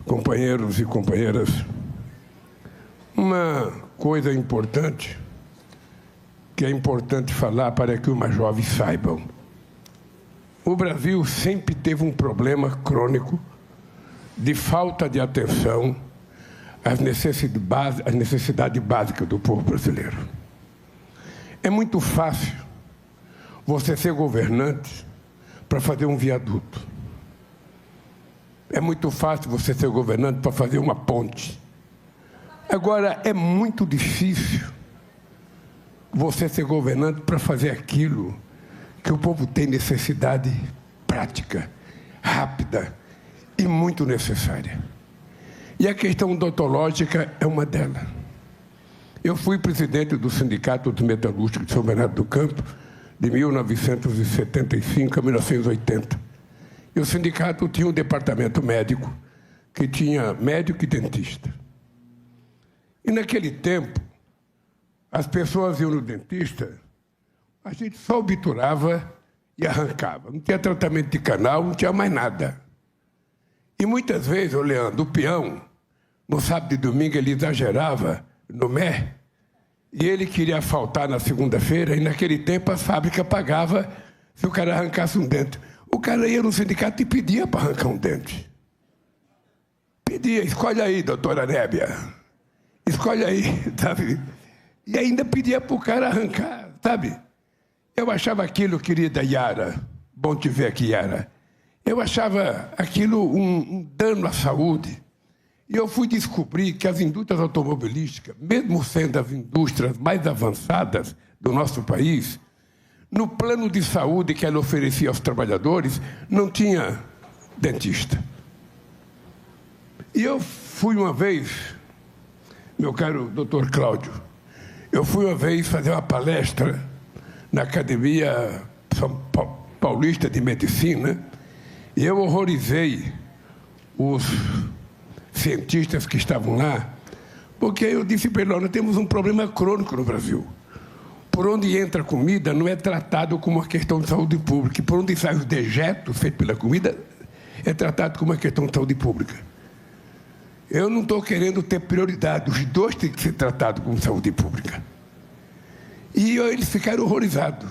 companheiros e companheiras, uma coisa importante, que é importante falar para que os mais jovens saibam. O Brasil sempre teve um problema crônico de falta de atenção às necessidades básicas do povo brasileiro. É muito fácil você ser governante para fazer um viaduto. É muito fácil você ser governante para fazer uma ponte. Agora, é muito difícil você ser governante para fazer aquilo que o povo tem necessidade prática, rápida e muito necessária. E a questão odontológica é uma delas. Eu fui presidente do Sindicato dos Metalúrgicos de São Bernardo do Campo de 1975 a 1980. E o sindicato tinha um departamento médico que tinha médico e dentista. E naquele tempo, as pessoas iam no dentista, a gente só obturava e arrancava. Não tinha tratamento de canal, não tinha mais nada. E muitas vezes, ô Leandro, o peão, no sábado e domingo, ele exagerava no mé, e ele queria faltar na segunda-feira, e naquele tempo a fábrica pagava se o cara arrancasse um dente. O cara ia no sindicato e pedia para arrancar um dente. Pedia, escolhe aí, doutora Nébia. Escolhe aí, sabe? E ainda pedia para o cara arrancar, sabe? Eu achava aquilo, querida Yara, bom te ver aqui, Yara. Eu achava aquilo um dano à saúde. E eu fui descobrir que as indústrias automobilísticas, mesmo sendo as indústrias mais avançadas do nosso país, no plano de saúde que ela oferecia aos trabalhadores, não tinha dentista. E eu fui uma vez, meu caro doutor Cláudio, eu fui uma vez fazer uma palestra na Academia São Paulista de Medicina, e eu horrorizei os cientistas que estavam lá, porque eu disse para eles, nós temos um problema crônico no Brasil. Por onde entra a comida não é tratado como uma questão de saúde pública. E por onde saem os dejetos feitos pela comida é tratado como uma questão de saúde pública. Eu não estou querendo ter prioridade. Os dois têm que ser tratados como saúde pública. E eles ficaram horrorizados.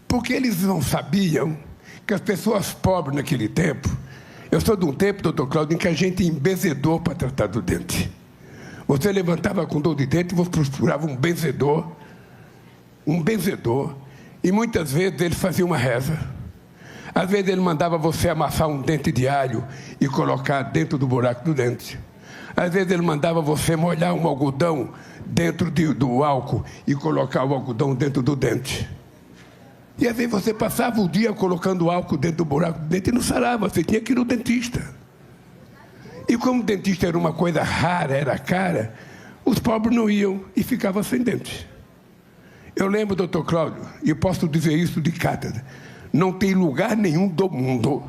Porque eles não sabiam que as pessoas pobres naquele tempo... Eu sou de um tempo, doutor Cláudio, em que a gente embezedor para tratar do dente. Você levantava com dor de dente e você procurava um benzedor, e muitas vezes ele fazia uma reza. Às vezes ele mandava você amassar um dente de alho e colocar dentro do buraco do dente. Às vezes ele mandava você molhar um algodão dentro do álcool e colocar o algodão dentro do dente. E às vezes você passava o dia colocando álcool dentro do buraco do dente e não sarava, você tinha que ir no dentista. E como o dentista era uma coisa rara, era cara, os pobres não iam e ficavam sem dente. Eu lembro, doutor Cláudio, e posso dizer isso de cátedra, não tem lugar nenhum do mundo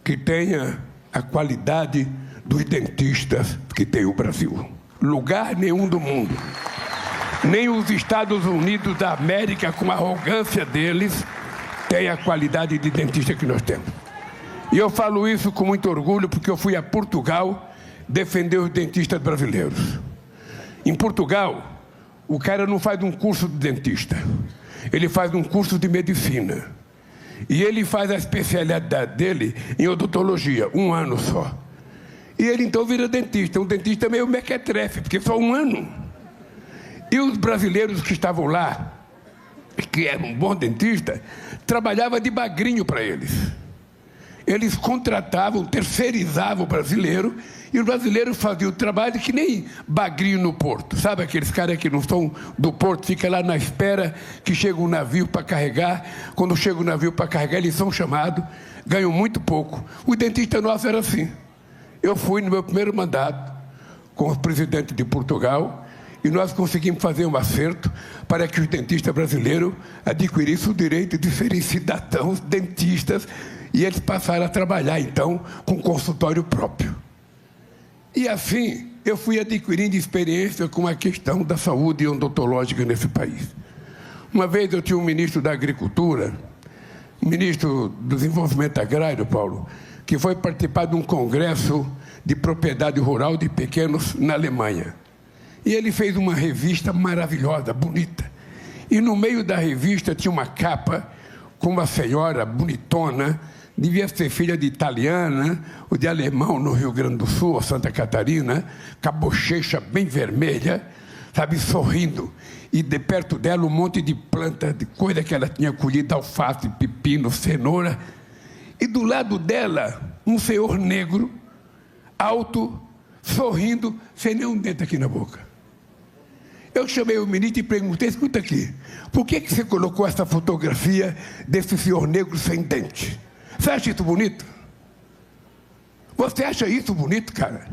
que tenha a qualidade dos dentistas que tem o Brasil. Lugar nenhum do mundo. Nem os Estados Unidos da América, com a arrogância deles, tem a qualidade de dentista que nós temos. E eu falo isso com muito orgulho, porque eu fui a Portugal defender os dentistas brasileiros. Em Portugal, o cara não faz um curso de dentista, ele faz um curso de medicina. E ele faz a especialidade dele em odontologia, 1 ano só. E ele então vira dentista, um dentista meio mequetrefe, porque só 1 ano. E os brasileiros que estavam lá, que eram um bom dentista, trabalhavam de bagrinho para eles. Eles contratavam, terceirizavam o brasileiro, e os brasileiros faziam o trabalho que nem bagrinho no porto. Sabe aqueles caras que não são do porto, ficam lá na espera que chega um navio para carregar. Quando chega o navio para carregar, eles são chamados, ganham muito pouco. O dentista nosso era assim. Eu fui no meu primeiro mandato com o presidente de Portugal, e nós conseguimos fazer um acerto para que os dentistas brasileiros adquirissem o direito de serem cidadãos dentistas, e eles passaram a trabalhar, então, com consultório próprio. E assim, eu fui adquirindo experiência com a questão da saúde odontológica nesse país. Uma vez eu tinha um ministro da Agricultura, ministro do Desenvolvimento Agrário, Paulo, que foi participar de um congresso de propriedade rural de pequenos na Alemanha. E ele fez uma revista maravilhosa, bonita. E no meio da revista tinha uma capa com uma senhora bonitona, devia ser filha de italiana ou de alemão no Rio Grande do Sul, ou Santa Catarina, com a bochecha bem vermelha, sabe, sorrindo. E de perto dela um monte de planta, de coisa que ela tinha colhido, alface, pepino, cenoura. E do lado dela, um senhor negro, alto, sorrindo, sem nenhum dente aqui na boca. Eu chamei o ministro e perguntei: escuta aqui, por que você colocou essa fotografia desse senhor negro sem dente? Você acha isso bonito? Você acha isso bonito, cara?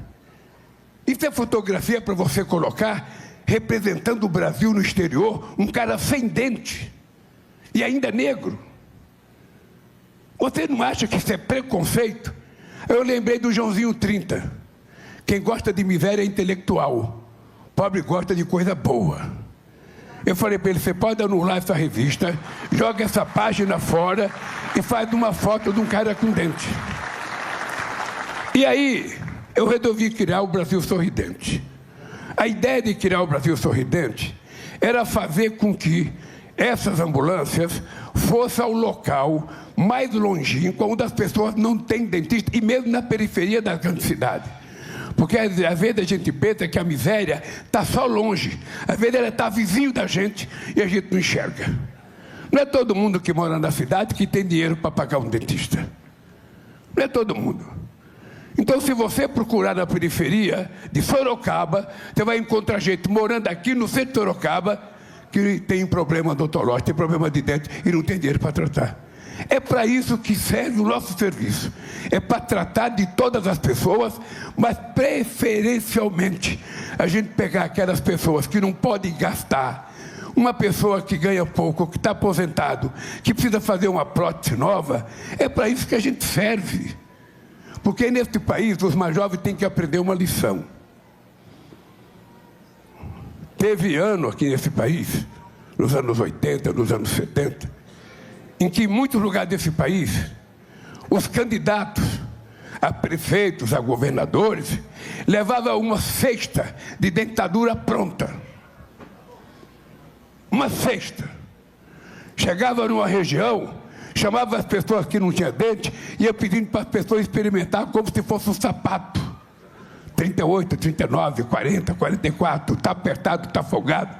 Isso é fotografia para você colocar representando o Brasil no exterior, um cara sem dente e ainda negro? Você não acha que isso é preconceito? Eu lembrei do Joãozinho 30. Quem gosta de miséria é intelectual. Pobre gosta de coisa boa. Eu falei para ele: você pode anular essa revista, joga essa página fora e faz uma foto de um cara com dente. E aí, eu resolvi criar o Brasil Sorridente. A ideia de criar o Brasil Sorridente era fazer com que essas ambulâncias fossem ao local mais longínquo, onde as pessoas não têm dentista, e mesmo na periferia das grandes cidades. Porque às vezes a gente pensa que a miséria está só longe, às vezes ela está vizinho da gente e a gente não enxerga. Não é todo mundo que mora na cidade que tem dinheiro para pagar um dentista. Não é todo mundo. Então, se você procurar na periferia de Sorocaba, você vai encontrar gente morando aqui no centro de Sorocaba que tem problema odontológico, tem problema de dente e não tem dinheiro para tratar. É para isso que serve o nosso serviço. É para tratar de todas as pessoas, mas preferencialmente a gente pegar aquelas pessoas que não podem gastar. Uma pessoa que ganha pouco, que está aposentado, que precisa fazer uma prótese nova, é para isso que a gente serve. Porque neste país os mais jovens têm que aprender uma lição. Teve ano aqui nesse país, nos anos 80, nos anos 70, em que em muitos lugares desse país, os candidatos a prefeitos, a governadores, levavam uma cesta de dentadura pronta. Uma cesta. Chegava numa região, chamava as pessoas que não tinham dente, ia pedindo para as pessoas experimentar como se fosse um sapato. 38, 39, 40, 44, está apertado, está folgado.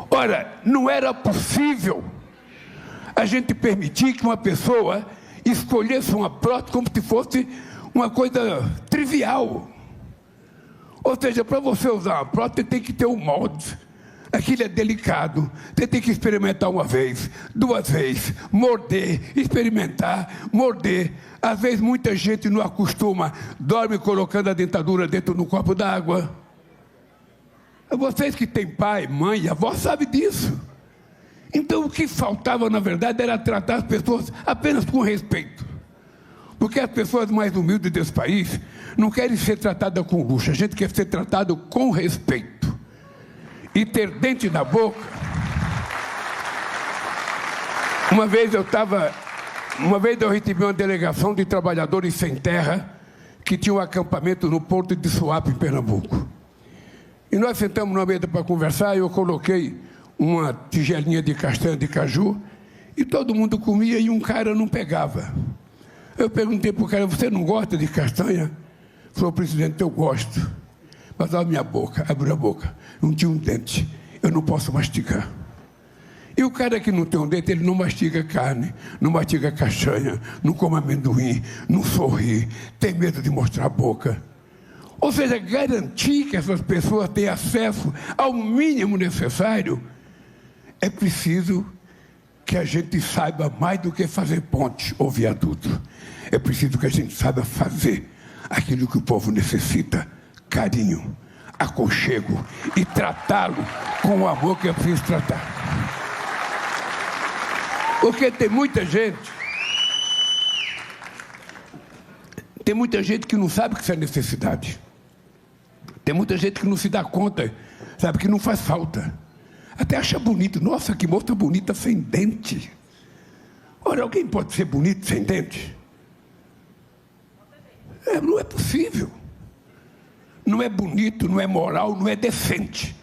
Ora, não era possível a gente permitir que uma pessoa escolhesse uma prótese como se fosse uma coisa trivial. Ou seja, para você usar uma prótese, tem que ter um molde. Aquilo é delicado. Você tem que experimentar uma vez, duas vezes, morder, experimentar, morder. Às vezes muita gente não acostuma, dorme colocando a dentadura dentro de um copo d'água. Vocês que têm pai, mãe e avó sabem disso. Então o que faltava, na verdade, era tratar as pessoas apenas com respeito. Porque as pessoas mais humildes desse país não querem ser tratadas com luxo, a gente quer ser tratado com respeito. E ter dente na boca. Uma vez eu recebi uma delegação de trabalhadores sem terra que tinha um acampamento no porto de Suape, em Pernambuco. E nós sentamos numa mesa para conversar e eu coloquei uma tigelinha de castanha de caju e todo mundo comia e um cara não pegava. Eu perguntei para o cara: você não gosta de castanha? Ele falou: presidente, eu gosto. Mas olha a minha boca, abriu a boca, não tinha um dente, eu não posso mastigar. E o cara que não tem um dente, ele não mastiga carne, não mastiga castanha, não come amendoim, não sorri, tem medo de mostrar a boca. Ou seja, garantir que essas pessoas tenham acesso ao mínimo necessário, é preciso que a gente saiba mais do que fazer ponte ou viaduto. É preciso que a gente saiba fazer aquilo que o povo necessita: carinho, aconchego e tratá-lo com o amor que é preciso tratar. Porque tem muita gente que não sabe que isso é necessidade. Tem muita gente que não se dá conta, sabe, que não faz falta. Até acha bonito. Nossa, que moça bonita sem dente. Ora, alguém pode ser bonito sem dente? Não é possível. Não é bonito, não é moral, não é decente.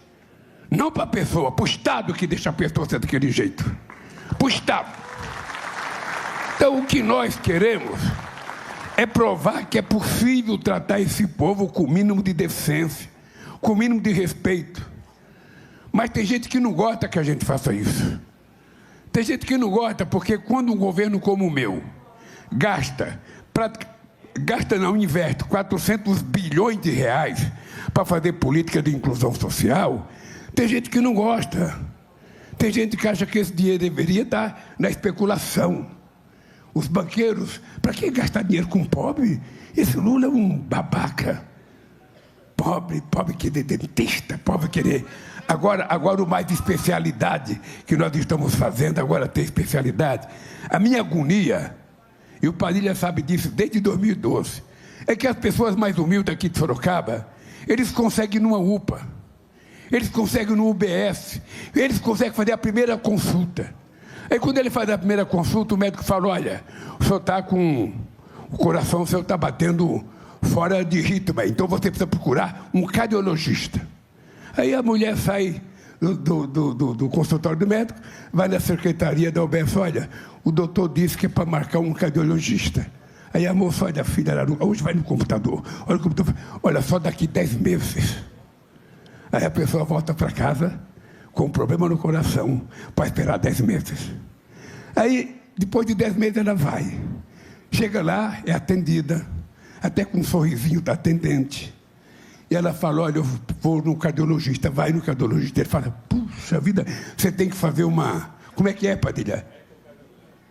Não para a pessoa, para o Estado que deixa a pessoa ser daquele jeito. Para o Estado. Então, o que nós queremos é provar que é possível tratar esse povo com o mínimo de decência, com o mínimo de respeito. Mas tem gente que não gosta que a gente faça isso. Tem gente que não gosta porque quando um governo como o meu investe 400 bilhões de reais para fazer política de inclusão social, tem gente que não gosta. Tem gente que acha que esse dinheiro deveria estar na especulação. Os banqueiros, para que gastar dinheiro com pobre? Esse Lula é um babaca. Pobre querer dentista, pobre querer... Agora o mais de especialidade que nós estamos fazendo, agora tem especialidade. A minha agonia, e o Padilha sabe disso desde 2012, é que as pessoas mais humildes aqui de Sorocaba, eles conseguem numa UPA, eles conseguem no UBS, eles conseguem fazer a primeira consulta. Aí quando ele faz a primeira consulta, o médico fala, olha, o senhor está com... o coração, o senhor está batendo fora de ritmo, então você precisa procurar um cardiologista. Aí a mulher sai do consultório do médico, vai na secretaria da UBS, olha, o doutor disse que é para marcar um cardiologista. Aí a moça, olha, filha, hoje vai no computador, olha o computador, olha, só daqui 10 meses. Aí a pessoa volta para casa com um problema no coração, para esperar 10 meses. Aí, depois de 10 meses, ela vai. Chega lá, é atendida, até com um sorrisinho da atendente. E ela fala, olha, eu vou no cardiologista, vai no cardiologista. Ele fala, puxa vida, você tem que fazer uma... Como é que é, Padilha?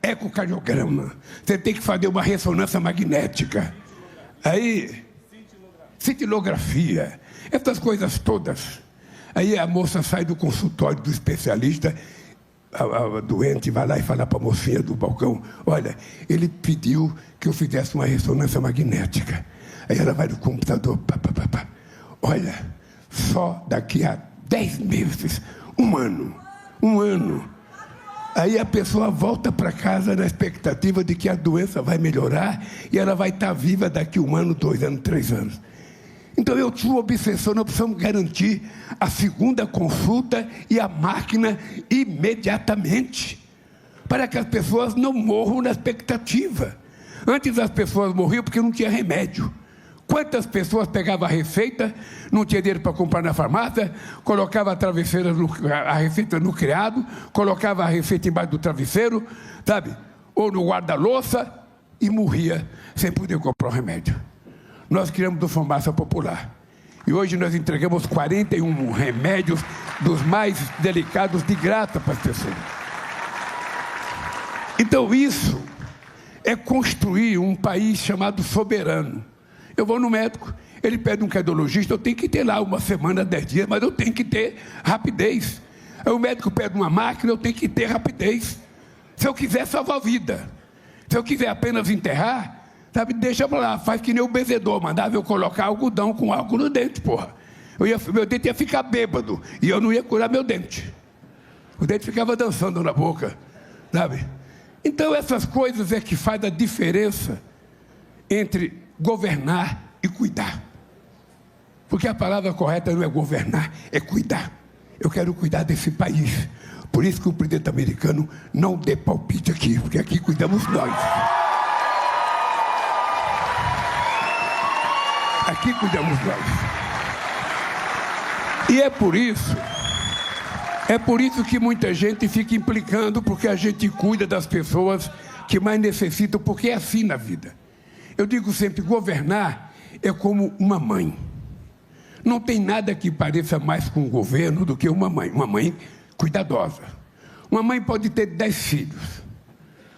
Ecocardiograma. Você tem que fazer uma ressonância magnética. Aí, cintilografia, essas coisas todas. Aí a moça sai do consultório do especialista, a doente vai lá e fala para a mocinha do balcão, olha, ele pediu que eu fizesse uma ressonância magnética. Aí ela vai no computador, olha, só daqui a 10 meses, um ano. Aí a pessoa volta para casa na expectativa de que a doença vai melhorar e ela vai estar viva daqui 1 ano, 2 anos, 3 anos. Então eu tinha uma obsessão, nós precisamos garantir a segunda consulta e a máquina imediatamente, para que as pessoas não morram na expectativa. Antes as pessoas morriam porque não tinha remédio. Quantas pessoas pegavam a receita, não tinha dinheiro para comprar na farmácia, colocava a receita no criado, colocava a receita embaixo do travesseiro, sabe? Ou no guarda-louça e morria sem poder comprar o remédio. Nós criamos a farmácia popular. E hoje nós entregamos 41 remédios dos mais delicados de graça para as pessoas. Então isso é construir um país chamado soberano. Eu vou no médico, ele pede um cardiologista, eu tenho que ter lá 1 semana, 10 dias, mas eu tenho que ter rapidez. Aí o médico pede uma máquina, eu tenho que ter rapidez. Se eu quiser salvar a vida, se eu quiser apenas enterrar, sabe, deixa pra lá, faz que nem o benzedor, mandava eu colocar algodão com álcool no dente, porra. Meu dente ia ficar bêbado e eu não ia curar meu dente. O dente ficava dançando na boca, sabe? Então essas coisas é que faz a diferença entre governar e cuidar. Porque a palavra correta não é governar, é cuidar. Eu quero cuidar desse país. Por isso que o presidente americano não dê palpite aqui, porque aqui cuidamos nós. Aqui cuidamos nós. E é por isso que muita gente fica implicando, porque a gente cuida das pessoas que mais necessitam, porque é assim na vida. Eu digo sempre, governar é como uma mãe. Não tem nada que pareça mais com o governo do que uma mãe cuidadosa. Uma mãe pode ter 10 filhos.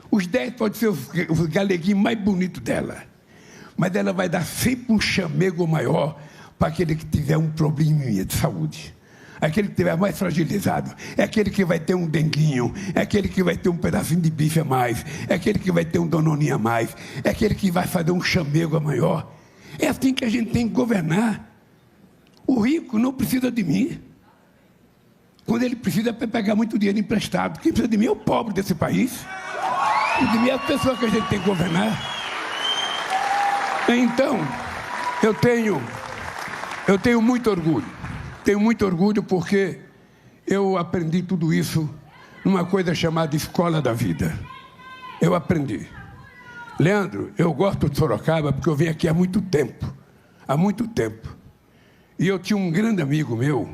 Os 10 podem ser os galeguinhos mais bonitos dela. Mas ela vai dar sempre um chamego maior para aquele que tiver um probleminha de saúde. Aquele que estiver mais fragilizado. É aquele que vai ter um denguinho. É aquele que vai ter um pedacinho de bife a mais. É aquele que vai ter um danoninho a mais. É aquele que vai fazer um chamego a maior. É assim que a gente tem que governar. O rico não precisa de mim. Quando ele precisa é para pegar muito dinheiro emprestado. Quem precisa de mim é o pobre desse país. E de mim é a pessoa que a gente tem que governar. Então, eu tenho muito orgulho. Tenho muito orgulho porque eu aprendi tudo isso numa coisa chamada Escola da Vida. Eu aprendi. Leandro, eu gosto de Sorocaba porque eu venho aqui há muito tempo. Há muito tempo. E eu tinha um grande amigo meu,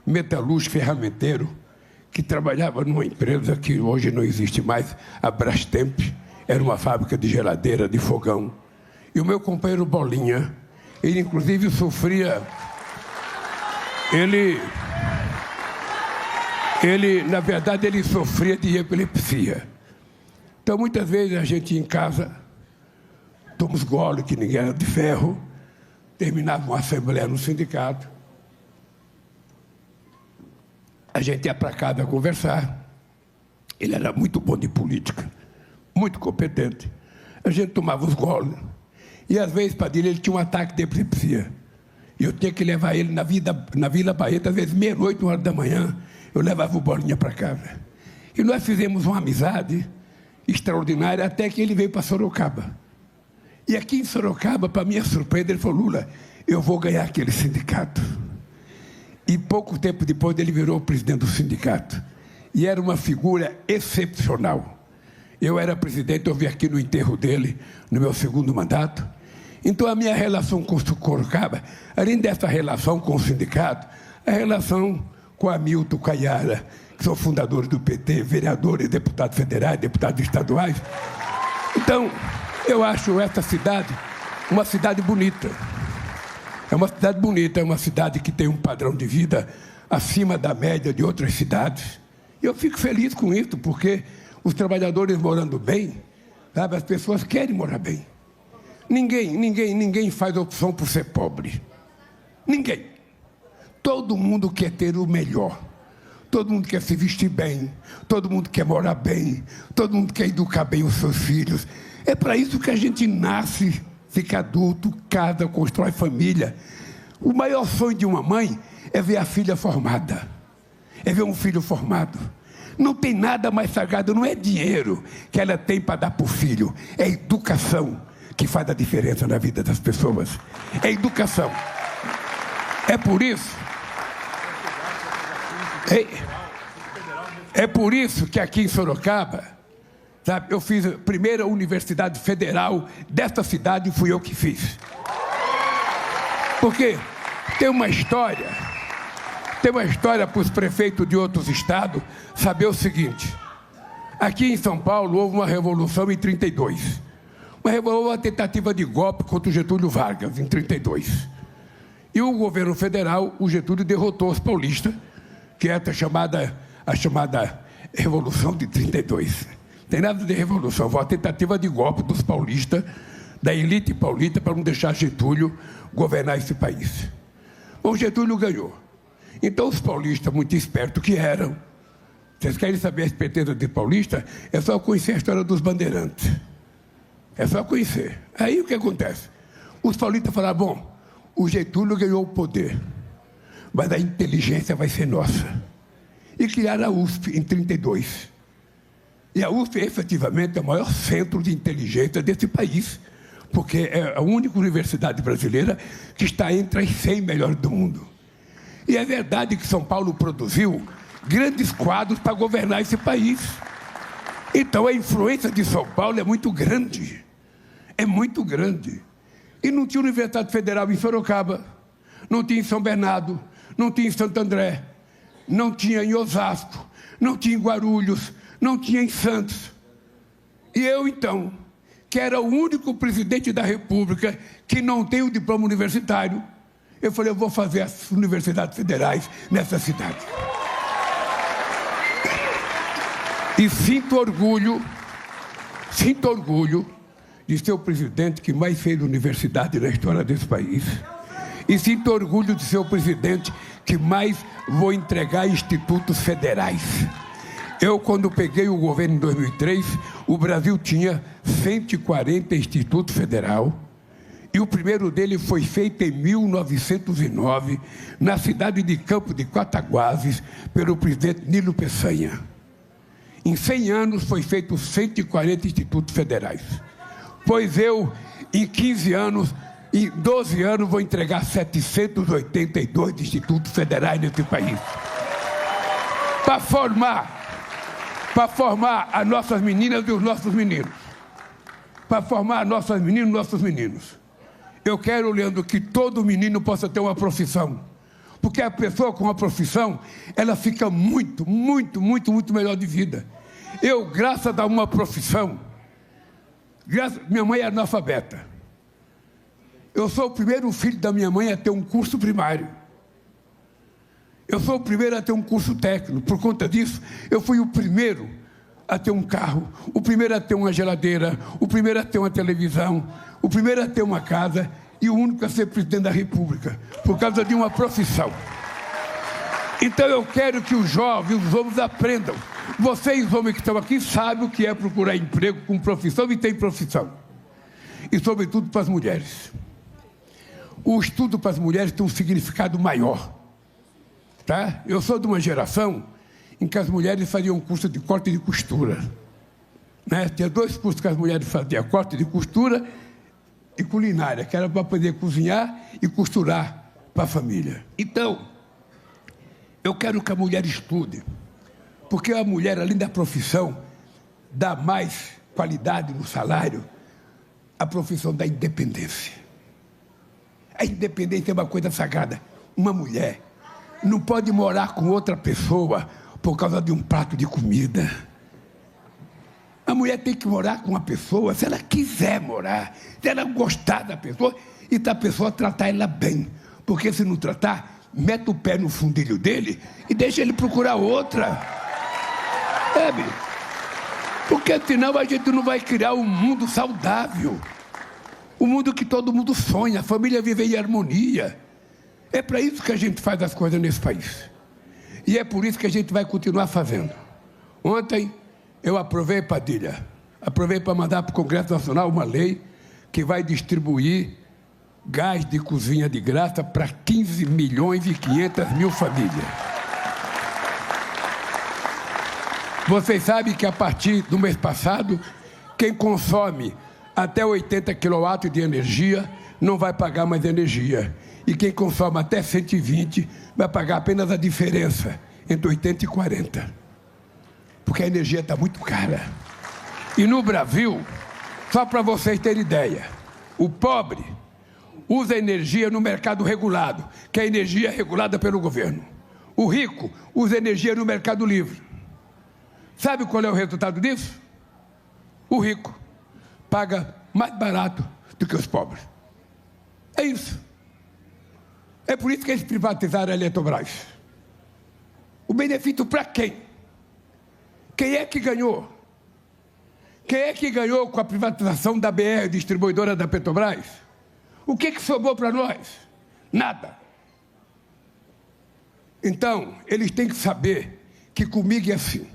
metalúrgico ferramenteiro, que trabalhava numa empresa que hoje não existe mais, a Brastemp. Era uma fábrica de geladeira, de fogão. E o meu companheiro Bolinha, ele inclusive sofria... Na verdade, ele sofria de epilepsia. Então, muitas vezes, a gente ia em casa, toma os goles, que ninguém era de ferro, terminava uma assembleia no sindicato, a gente ia para casa conversar. Ele era muito bom de política, muito competente. A gente tomava os goles. E, às vezes, Padilha, ele tinha um ataque de epilepsia. E eu tinha que levar ele na Vila Baeta, às vezes, meia-noite, 1h da manhã, eu levava o Bolinha para casa. E nós fizemos uma amizade extraordinária até que ele veio para Sorocaba. E aqui em Sorocaba, para minha surpresa, ele falou: Lula, eu vou ganhar aquele sindicato. E pouco tempo depois ele virou presidente do sindicato. E era uma figura excepcional. Eu era presidente, eu vim aqui no enterro dele, no meu segundo mandato. Então, a minha relação com Sorocaba, além dessa relação com o sindicato, a relação com Hamilton, com a Yara, que são fundadores do PT, vereadores, deputados federais, deputados estaduais. Então, eu acho essa cidade uma cidade bonita. É uma cidade bonita, é uma cidade que tem um padrão de vida acima da média de outras cidades. E eu fico feliz com isso, porque os trabalhadores morando bem, sabe, as pessoas querem morar bem. Ninguém faz opção por ser pobre. Ninguém. Todo mundo quer ter o melhor. Todo mundo quer se vestir bem. Todo mundo quer morar bem. Todo mundo quer educar bem os seus filhos. É para isso que a gente nasce, fica adulto, casa, constrói família. O maior sonho de uma mãe é ver a filha formada. É ver um filho formado. Não tem nada mais sagrado, não é dinheiro que ela tem para dar para o filho. É educação que faz a diferença na vida das pessoas. É educação. É por isso que aqui em Sorocaba, sabe, eu fiz a primeira universidade federal desta cidade, fui eu que fiz. Porque tem uma história para os prefeitos de outros estados saber o seguinte: aqui em São Paulo houve uma revolução em 32. Uma tentativa de golpe contra o Getúlio Vargas, em 32. E o governo federal, o Getúlio, derrotou os paulistas, que é a chamada Revolução de 32. Não tem nada de revolução, foi uma tentativa de golpe dos paulistas, da elite paulista, para não deixar Getúlio governar esse país. Bom, o Getúlio ganhou. Então, os paulistas, muito espertos que eram, vocês querem saber a esperteza de paulista? É só conhecer a história dos bandeirantes. É só conhecer. Aí o que acontece? Os paulistas falaram: bom, o Getúlio ganhou o poder, mas a inteligência vai ser nossa. E criaram a USP em 32. E a USP, efetivamente, é o maior centro de inteligência desse país, porque é a única universidade brasileira que está entre as 100 melhores do mundo. E é verdade que São Paulo produziu grandes quadros para governar esse país. Então, a influência de São Paulo é muito grande. É muito grande. E não tinha Universidade Federal em Sorocaba, não tinha em São Bernardo, não tinha em Santo André, não tinha em Osasco, não tinha em Guarulhos, não tinha em Santos. E eu, então, que era o único presidente da República que não tem o diploma universitário, eu falei: eu vou fazer as universidades federais nessa cidade. E sinto orgulho de ser o presidente que mais fez universidade na história desse país. E sinto orgulho de ser o presidente que mais vou entregar institutos federais. Eu, quando peguei o governo em 2003, o Brasil tinha 140 institutos federais. E o primeiro dele foi feito em 1909, na cidade de Campo de Quataguases, pelo presidente Nilo Peçanha. Em 100 anos foi feito 140 institutos federais. Pois eu Em 15 anos, em 12 anos, vou entregar 782 institutos federais nesse país. Para formar as nossas meninas e os nossos meninos. Para formar as nossas meninas e os nossos meninos. Eu quero, Leandro, que todo menino possa ter uma profissão. Porque a pessoa com uma profissão, ela fica muito melhor de vida. Eu, graças a uma profissão, minha mãe é analfabeta. Eu sou o primeiro filho da minha mãe a ter um curso primário. Eu sou o primeiro a ter um curso técnico. Por conta disso, eu fui o primeiro a ter um carro, o primeiro a ter uma geladeira, o primeiro a ter uma televisão, o primeiro a ter uma casa e o único a ser presidente da República, por causa de uma profissão. Então eu quero que os jovens, os homens aprendam. Vocês, homens que estão aqui, sabem o que é procurar emprego com profissão e tem profissão. E, sobretudo, para as mulheres. O estudo para as mulheres tem um significado maior. Tá? Eu sou de uma geração em que as mulheres faziam um curso de corte e de costura. Né? Tinha 2 cursos que as mulheres faziam, corte de costura e culinária, que era para poder cozinhar e costurar para a família. Então, eu quero que a mulher estude, porque a mulher, além da profissão, dá mais qualidade no salário, a profissão da independência. A independência é uma coisa sagrada. Uma mulher não pode morar com outra pessoa por causa de um prato de comida. A mulher tem que morar com uma pessoa se ela quiser morar, se ela gostar da pessoa e da pessoa tratar ela bem. Porque se não tratar, mete o pé no fundilho dele e deixa ele procurar outra. Sabe? Porque senão a gente não vai criar um mundo saudável. Um mundo que todo mundo sonha, a família vive em harmonia. É para isso que a gente faz as coisas nesse país. E é por isso que a gente vai continuar fazendo. Ontem, eu aprovei, Padilha, para mandar para o Congresso Nacional uma lei que vai distribuir gás de cozinha de graça para 15 milhões e 500 mil famílias. Vocês sabem que a partir do mês passado, quem consome até 80 kW de energia não vai pagar mais energia. E quem consome até 120 vai pagar apenas a diferença entre 80 e 40. Porque a energia está muito cara. E no Brasil, só para vocês terem ideia, o pobre usa energia no mercado regulado, que é a energia regulada pelo governo. O rico usa energia no mercado livre. Sabe qual é o resultado disso? O rico paga mais barato do que os pobres. É isso. É por isso que eles privatizaram a Eletrobras. O benefício para quem? Quem é que ganhou? Quem é que ganhou com a privatização da BR, distribuidora da Petrobras? O que sobrou para nós? Nada. Então, eles têm que saber que comigo é assim.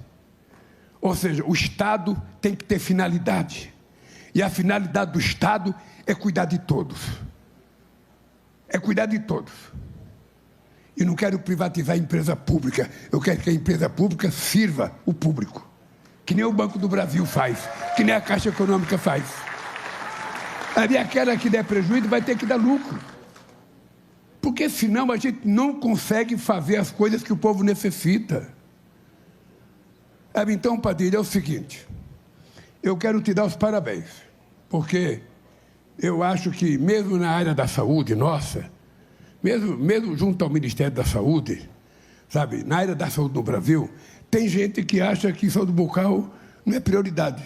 Ou seja, o Estado tem que ter finalidade. E a finalidade do Estado é cuidar de todos. É cuidar de todos. E não quero privatizar a empresa pública. Eu quero que a empresa pública sirva o público. Que nem o Banco do Brasil faz. Que nem a Caixa Econômica faz. Aí aquela que der prejuízo vai ter que dar lucro. Porque senão a gente não consegue fazer as coisas que o povo necessita. Então, Padilha, é o seguinte. Eu quero te dar os parabéns. Porque eu acho que mesmo na área da saúde nossa, mesmo junto ao Ministério da Saúde, sabe, na área da saúde no Brasil, tem gente que acha que saúde bucal não é prioridade.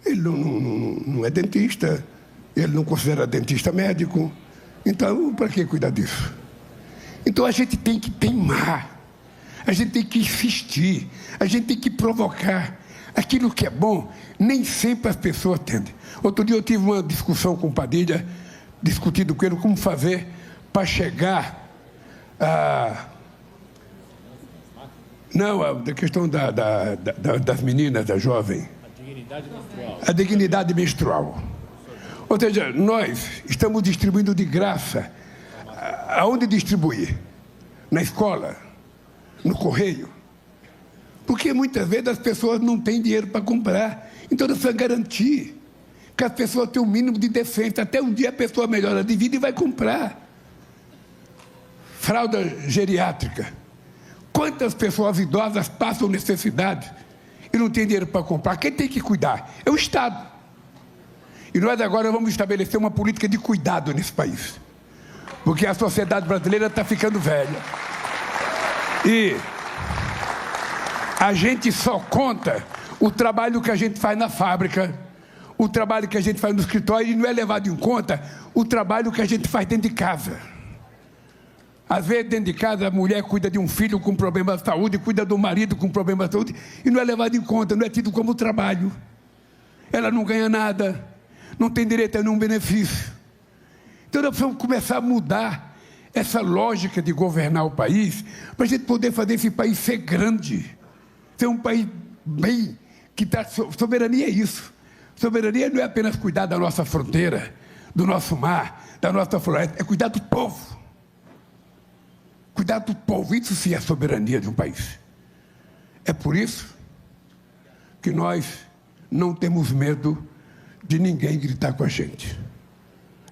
Ele não é dentista, ele não considera dentista médico, então para que cuidar disso? Então a gente tem que teimar, a gente tem que insistir, a gente tem que provocar. Aquilo que é bom, nem sempre as pessoas atendem. Outro dia eu tive uma discussão com o Padilha, discutindo com ele como fazer para chegar a... Não, a questão das meninas, da jovem. A dignidade menstrual. A dignidade menstrual. Ou seja, nós estamos distribuindo de graça. Aonde distribuir? Na escola? No correio? Porque muitas vezes as pessoas não têm dinheiro para comprar. Então nós precisamos garantir que as pessoas tenham um mínimo de decência. Até um dia a pessoa melhora de vida e vai comprar. Fralda geriátrica. Quantas pessoas idosas passam necessidade e não têm dinheiro para comprar? Quem tem que cuidar? É o Estado. E nós agora vamos estabelecer uma política de cuidado nesse país. Porque a sociedade brasileira está ficando velha. E a gente só conta o trabalho que a gente faz na fábrica, o trabalho que a gente faz no escritório, e não é levado em conta o trabalho que a gente faz dentro de casa. Às vezes, dentro de casa, a mulher cuida de um filho com problema de saúde, cuida do marido com problema de saúde, e não é levado em conta, não é tido como trabalho. Ela não ganha nada, não tem direito a nenhum benefício. Então, nós precisamos começar a mudar essa lógica de governar o país, para a gente poder fazer esse país ser grande, ser um país bem, que está... Soberania é isso. Soberania não é apenas cuidar da nossa fronteira, do nosso mar, da nossa floresta, é cuidar do povo. Cuidar do povo, isso sim é a soberania de um país. É por isso que nós não temos medo de ninguém gritar com a gente.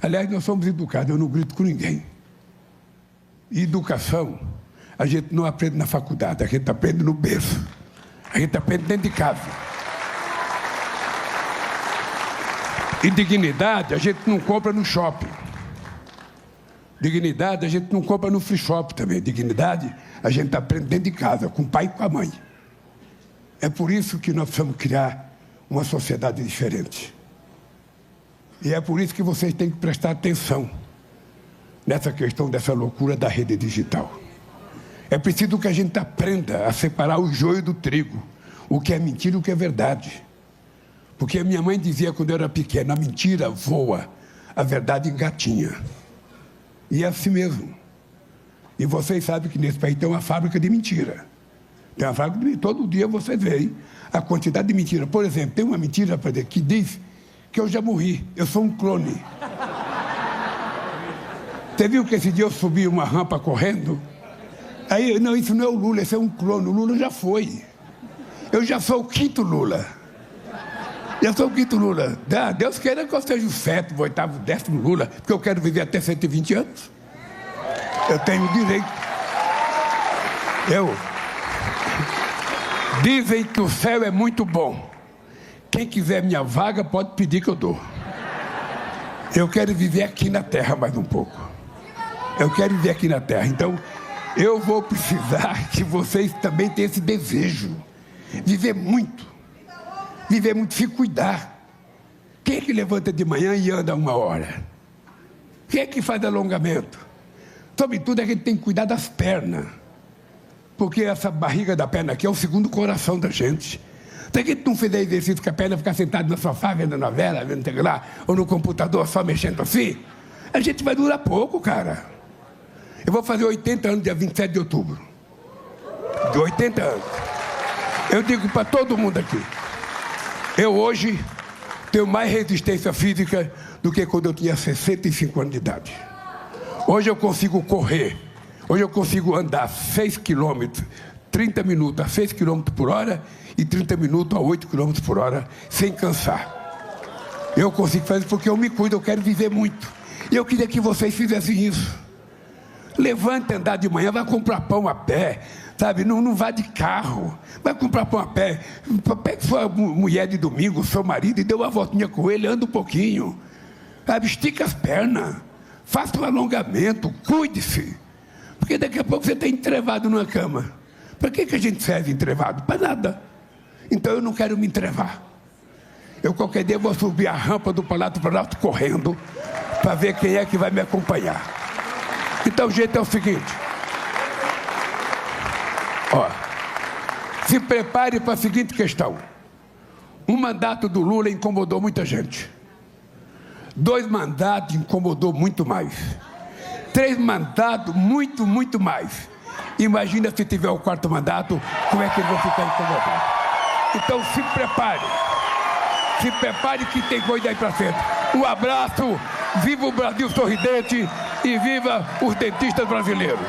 Aliás, nós somos educados, eu não grito com ninguém. E educação, a gente não aprende na faculdade, a gente aprende no berço. A gente aprende dentro de casa. E dignidade a gente não compra no shopping. Dignidade a gente não compra no free shop também. Dignidade a gente aprende dentro de casa, com o pai e com a mãe. É por isso que nós precisamos criar uma sociedade diferente. E é por isso que vocês têm que prestar atenção nessa questão dessa loucura da rede digital. É preciso que a gente aprenda a separar o joio do trigo, o que é mentira e o que é verdade. Porque a minha mãe dizia quando eu era pequeno, a mentira voa, a verdade engatinha. E é assim mesmo. E vocês sabem que nesse país tem uma fábrica de mentira. Tem uma fábrica de mentira. Todo dia vocês veem a quantidade de mentira. Por exemplo, tem uma mentira que diz que eu já morri, eu sou um clone. Você viu que esse dia eu subi uma rampa correndo? Aí, não, isso não é o Lula, esse é um clone. O Lula já foi. Eu já sou o quinto Lula. Já sou o quinto Lula. Deus queira que eu seja o sétimo, oitavo, décimo Lula, porque eu quero viver até 120 anos. Eu tenho direito. Dizem que o céu é muito bom. Quem quiser minha vaga pode pedir que eu dou. Eu quero viver aqui na terra mais um pouco. Eu quero viver aqui na terra. Então, eu vou precisar que vocês também tenham esse desejo. Viver muito. Viver muito, se cuidar. Quem é que levanta de manhã e anda 1 hora? Quem é que faz alongamento? Sobretudo, a gente tem que cuidar das pernas. Porque essa barriga da perna aqui é o segundo coração da gente. Se a gente não fizer exercício com a perna, ficar sentado no sofá, vendo novela, vendo lá, ou no computador, só mexendo assim, a gente vai durar pouco, cara. Eu vou fazer 80 anos, dia 27 de outubro. De 80 anos. Eu digo para todo mundo aqui, eu hoje tenho mais resistência física do que quando eu tinha 65 anos de idade. Hoje eu consigo correr, hoje eu consigo andar 6 quilômetros, 30 minutos a 6 quilômetros por hora e 30 minutos a 8 quilômetros por hora, sem cansar. Eu consigo fazer porque eu me cuido, eu quero viver muito. E eu queria que vocês fizessem isso. Levante, andar de manhã, vai comprar pão a pé, sabe? Não vá de carro, vai comprar pão a pé. Pegue sua mulher de domingo, seu marido, e dê uma voltinha com ele, anda um pouquinho. Sabe? Estica as pernas, faça um alongamento, cuide-se. Porque daqui a pouco você está entrevado numa cama. Para que a gente serve entrevado? Para nada. Então eu não quero me entrevar. Eu qualquer dia vou subir a rampa do Palácio Planalto correndo para ver quem é que vai me acompanhar. Então o jeito é o seguinte. Ó, se prepare para a seguinte questão. Um mandato do Lula incomodou muita gente. 2 mandatos incomodou muito mais. 3 mandatos, muito mais. Imagina se tiver o 4º mandato, como é que eu vou ficar incomodado. Então se prepare. Se prepare que tem coisa aí pra frente. Um abraço, viva o Brasil sorridente e viva os dentistas brasileiros.